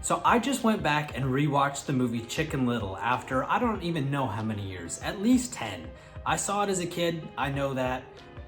So I just went back and rewatched the movie Chicken Little after I don't even know how many years, at least 10. I saw it as a kid, I know that,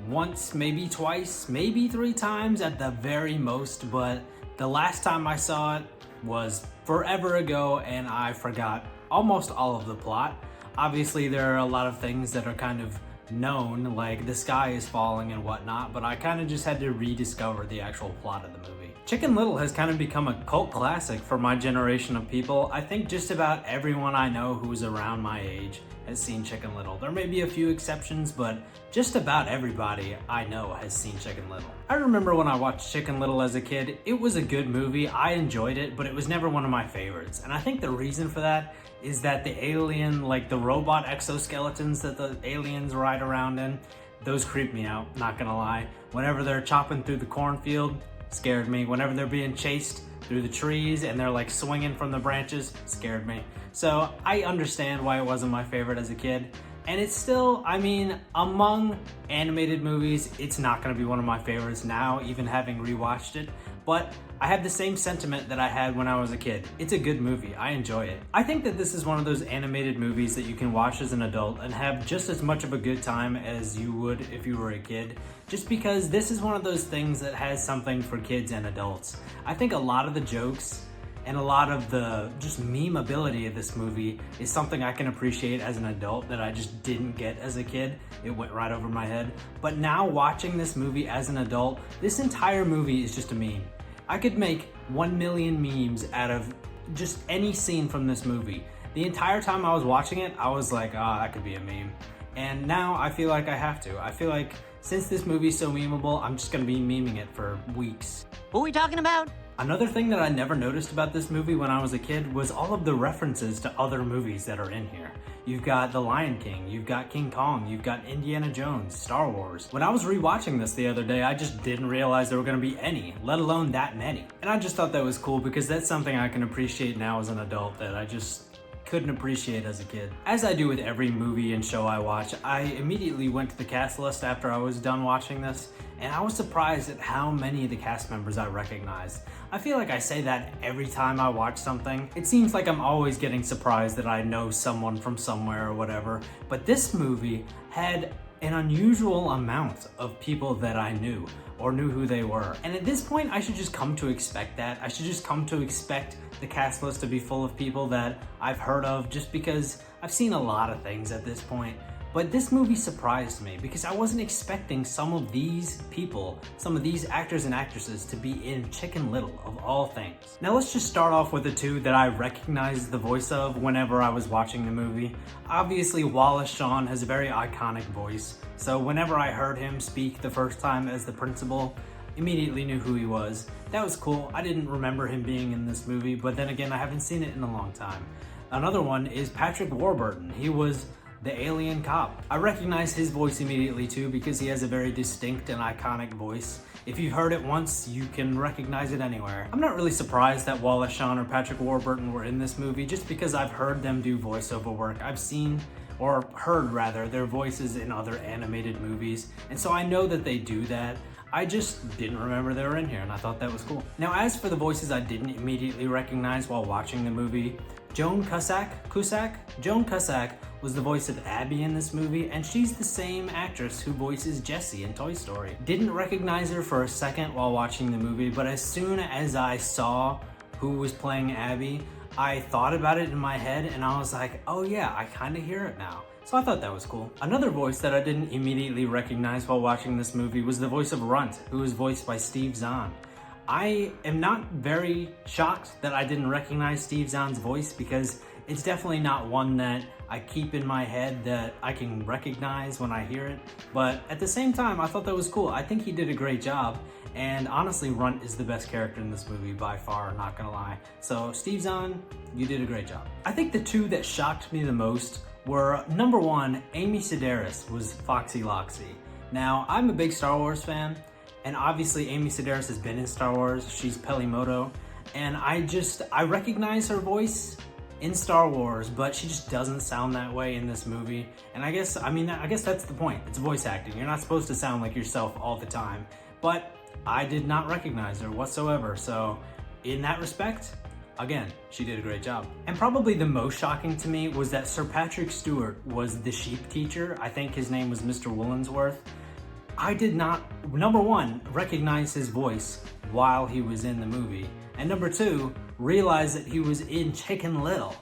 once, maybe twice, maybe 3 times at the very most, but the last time I saw it was forever ago and I forgot almost all of the plot. Obviously there are a lot of things that are kind of known, like the sky is falling and whatnot, but I kind of just had to rediscover the actual plot of the movie. Chicken Little has kind of become a cult classic for my generation of people. I think just about everyone I know who's around my age has seen Chicken Little. There may be a few exceptions, but just about everybody I know has seen Chicken Little. I remember when I watched Chicken Little as a kid, it was a good movie, I enjoyed it, but it was never one of my favorites. And I think the reason for that is that the alien, like the robot exoskeletons that the aliens ride around in, those creep me out, not gonna lie. Whenever they're chopping through the cornfield, scared me. Whenever they're being chased through the trees and they're like swinging from the branches, scared me. So I understand why it wasn't my favorite as a kid. And it's still, I mean, among animated movies, it's not gonna be one of my favorites now, even having rewatched it. But I have the same sentiment that I had when I was a kid. It's a good movie, I enjoy it. I think that this is one of those animated movies that you can watch as an adult and have just as much of a good time as you would if you were a kid, just because this is one of those things that has something for kids and adults. I think a lot of the jokes and a lot of the just meme ability of this movie is something I can appreciate as an adult that I just didn't get as a kid. It went right over my head. But now watching this movie as an adult, this entire movie is just a meme. I could make 1 million memes out of just any scene from this movie. The entire time I was watching it, I was like, that could be a meme. And now I feel like I have to. I feel like since this movie is so memeable, I'm just gonna be memeing it for weeks. Who are we talking about? Another thing that I never noticed about this movie when I was a kid was all of the references to other movies that are in here. You've got The Lion King, you've got King Kong, you've got Indiana Jones, Star Wars. When I was rewatching this the other day, I just didn't realize there were gonna be any, let alone that many. And I just thought that was cool because that's something I can appreciate now as an adult that I just couldn't appreciate as a kid. As I do with every movie and show I watch, I immediately went to the cast list after I was done watching this, and I was surprised at how many of the cast members I recognized. I feel like I say that every time I watch something. It seems like I'm always getting surprised that I know someone from somewhere or whatever, but this movie had an unusual amount of people that I knew or knew who they were. And at this point, I should just come to expect that. I should just come to expect the cast list to be full of people that I've heard of just because I've seen a lot of things at this point. But this movie surprised me because I wasn't expecting some of these people, some of these actors and actresses to be in Chicken Little of all things. Now let's just start off with the two that I recognized the voice of whenever I was watching the movie. Obviously Wallace Shawn has a very iconic voice, so whenever I heard him speak the first time as the principal, immediately knew who he was. That was cool. I didn't remember him being in this movie, but then again, I haven't seen it in a long time. Another one is Patrick Warburton. He was the alien cop. I recognize his voice immediately too because he has a very distinct and iconic voice. If you've heard it once, you can recognize it anywhere. I'm not really surprised that Wallace Shawn or Patrick Warburton were in this movie just because I've heard them do voiceover work. I've seen, or heard rather, their voices in other animated movies, and so I know that they do that. I just didn't remember they were in here and I thought that was cool. Now as for the voices I didn't immediately recognize while watching the movie, Joan Cusack was the voice of Abby in this movie, and she's the same actress who voices Jessie in Toy Story. Didn't recognize her for a second while watching the movie, but as soon as I saw who was playing Abby, I thought about it in my head and I was like, oh yeah, I kind of hear it now. So I thought that was cool. Another voice that I didn't immediately recognize while watching this movie was the voice of Runt, who was voiced by Steve Zahn. I am not very shocked that I didn't recognize Steve Zahn's voice because it's definitely not one that I keep in my head that I can recognize when I hear it. But at the same time, I thought that was cool. I think he did a great job. And honestly, Runt is the best character in this movie by far, not gonna lie. So Steve Zahn, you did a great job. I think the two that shocked me the most were, number one, Amy Sedaris was Foxy Loxy. Now, I'm a big Star Wars fan, and obviously Amy Sedaris has been in Star Wars. She's Pelimoto, and I recognize her voice in Star Wars, but she just doesn't sound that way in this movie. And I guess that's the point. It's voice acting. You're not supposed to sound like yourself all the time. But I did not recognize her whatsoever. So in that respect, Again, she did a great job. And probably the most shocking to me was that Sir Patrick Stewart was the sheep teacher. I think his name was Mr. Woolensworth. I did not, number one, recognize his voice while he was in the movie. And number two, realize that he was in Chicken Little.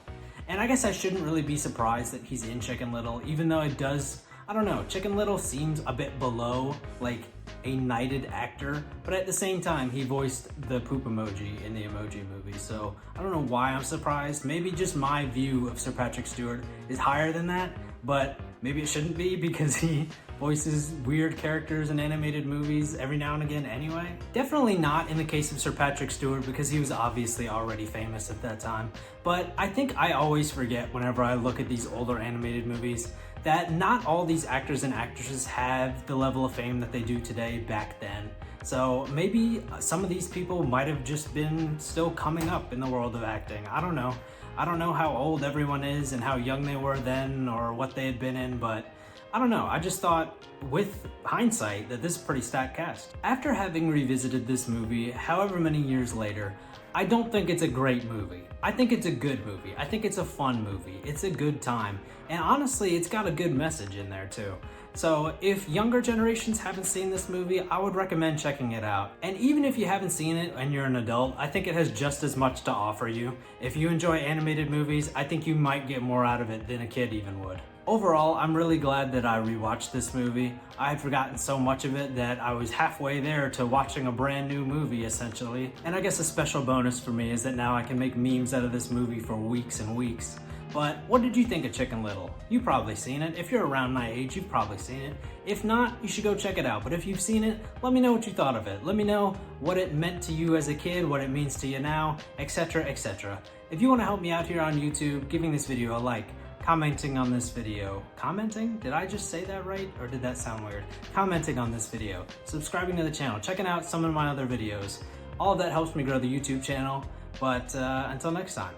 And I guess I shouldn't really be surprised that he's in Chicken Little, even though it does, I don't know, Chicken Little seems a bit below, like, a knighted actor, but at the same time, he voiced the poop emoji in the Emoji Movie, so I don't know why I'm surprised. Maybe just my view of Sir Patrick Stewart is higher than that, but maybe it shouldn't be because he voices weird characters in animated movies every now and again anyway. Definitely not in the case of Sir Patrick Stewart because he was obviously already famous at that time, but I think I always forget whenever I look at these older animated movies that not all these actors and actresses have the level of fame that they do today back then. So maybe some of these people might have just been still coming up in the world of acting. I don't know. I don't know how old everyone is and how young they were then or what they had been in, but I don't know. I just thought with hindsight that this is a pretty stacked cast. After having revisited this movie however many years later, I don't think it's a great movie. I think it's a good movie. I think it's a fun movie. It's a good time. And honestly, it's got a good message in there too. So if younger generations haven't seen this movie, I would recommend checking it out. And even if you haven't seen it and you're an adult, I think it has just as much to offer you. If you enjoy animated movies, I think you might get more out of it than a kid even would. Overall, I'm really glad that I rewatched this movie. I had forgotten so much of it that I was halfway there to watching a brand new movie, essentially. And I guess a special bonus for me is that now I can make memes out of this movie for weeks and weeks. But what did you think of Chicken Little? You've probably seen it. If you're around my age, you've probably seen it. If not, you should go check it out. But if you've seen it, let me know what you thought of it. Let me know what it meant to you as a kid, what it means to you now, etc., etc. If you want to help me out here on YouTube, giving this video a like, commenting on this video. Commenting? Did I just say that right? Or did that sound weird? Commenting on this video, subscribing to the channel, checking out some of my other videos. All of that helps me grow the YouTube channel. But until next time,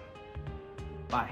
bye.